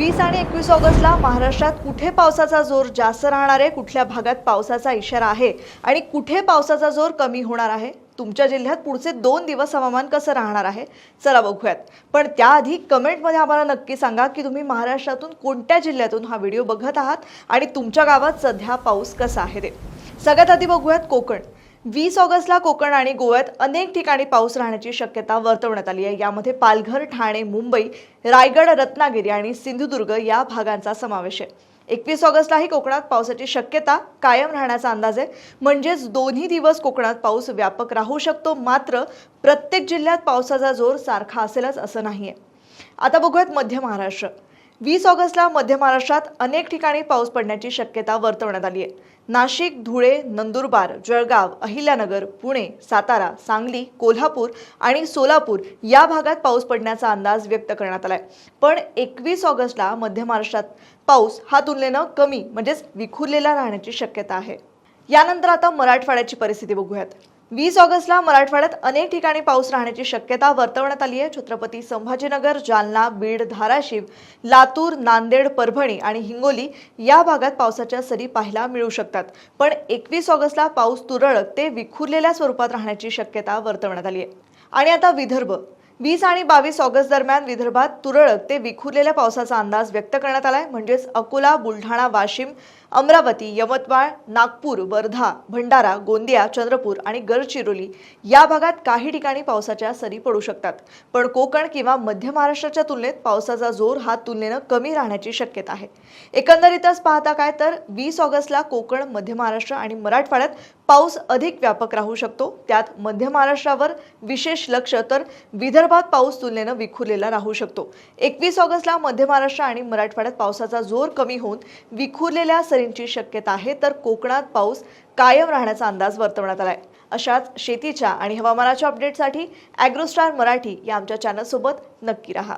20 आणि 21 ऑगस्टला महाराष्ट्रात कुठे पावसाचा जोर जास्त राहणार आहे, कुठल्या भागात पावसाचा इशारा आहे आणि कुठे पावसाचा जोर कमी होणार आहे, तुमच्या जिल्ह्यात पुढचे 2 दिवस हवामान कसं राहणार आहे, चला बघूयात। पण त्याआधी कमेंटमध्ये आम्हाला नक्की सांगा की तुम्ही महाराष्ट्रातून कोणत्या जिल्ह्यातून हा व्हिडिओ बघत आहात आणि तुमच्या गावात सध्या पाऊस कसा आहे ते। सगळ्यात आधी बघूयात कोकण। 20 ऑगस्टला कोकण आणि गोव्यात अनेक ठिकाणी पाऊस राहण्याची शक्यता वर्तवण्यात आली आहे। यामध्ये पालघर, ठाणे, मुंबई, रायगड, रत्नागिरी आणि सिंधुदुर्ग या भागांचा समावेश आहे। 21 ऑगस्टलाही कोकणात पावसाची शक्यता कायम राहण्याचा अंदाज आहे। म्हणजेच दोन्ही दिवस कोकणात पाऊस व्यापक राहू शकतो, मात्र प्रत्येक जिल्ह्यात पावसाचा जोर सारखा असेलच असं नाहीये। आता बघूयात मध्य महाराष्ट्र। 20 ऑगस्टला मध्य महाराष्ट्रात अनेक ठिकाणी पाऊस पडण्याची शक्यता वर्तवण्यात आली आहे। नाशिक, धुळे, नंदुरबार, जळगाव, अहिल्यानगर, पुणे, सातारा, सांगली, कोल्हापूर आणि सोलापूर या भागात पाऊस पडण्याचा अंदाज व्यक्त करण्यात आलाय। पण 21 ऑगस्टला मध्य महाराष्ट्रात पाऊस हा तुलनेनं कमी म्हणजेच विखुरलेला राहण्याची शक्यता आहे। यानंतर आता मराठवाड्याची परिस्थिती बघूयात। 20 ऑगस्टला मराठवाड्यात अनेक ठिकाणी पाऊस राहण्याची शक्यता वर्तवण्यात आली आहे। छत्रपती संभाजीनगर, जालना, बीड, धाराशिव, लातूर, नांदेड, परभणी आणि हिंगोली या भागात पावसाच्या सरी पाहायला मिळू शकतात। पण 21 ऑगस्टला पाऊस तुरळक ते विखुरलेल्या स्वरूपात राहण्याची शक्यता वर्तवण्यात आली आहे। आणि आता विदर्भ। 20 आणि 22 ऑगस्ट दरम्यान विदर्भात तुरळक ते विखुरलेल्या पावसाचा अंदाज व्यक्त करण्यात आलाय। म्हणजेच अकोला, बुलढाणा, वाशिम, अमरावती, यवतमाळ, नागपूर, वर्धा, भंडारा, गोंदिया, चंद्रपूर आणि गडचिरोली या भागात काही ठिकाणी पावसाच्या सरी पडू शकतात। पण कोकण किंवा मध्य महाराष्ट्राच्या तुलनेत पावसाचा जोर हा तुलनेनं कमी राहण्याची शक्यता आहे। एकंदरीतच पाहता काय तर 20 ऑगस्टला कोकण, मध्य महाराष्ट्र आणि मराठवाड्यात पाऊस अधिक व्यापक राहू शकतो। त्यात मध्य महाराष्ट्रावर विशेष लक्ष, तर विदर्भात पाऊस तुलनेनं विखुरलेला राहू शकतो। 21 ऑगस्टला मध्य महाराष्ट्र आणि मराठवाड्यात पावसाचा जोर कमी होऊन विखुरलेल्या सरींची शक्यता आहे, तर कोकणात पाऊस कायम राहण्याचा अंदाज वर्तवण्यात आलाय। अशाच शेतीच्या आणि हवामानाच्या अपडेटसाठी ॲग्रोस्टार मराठी या आमच्या चॅनलसोबत नक्की राहा।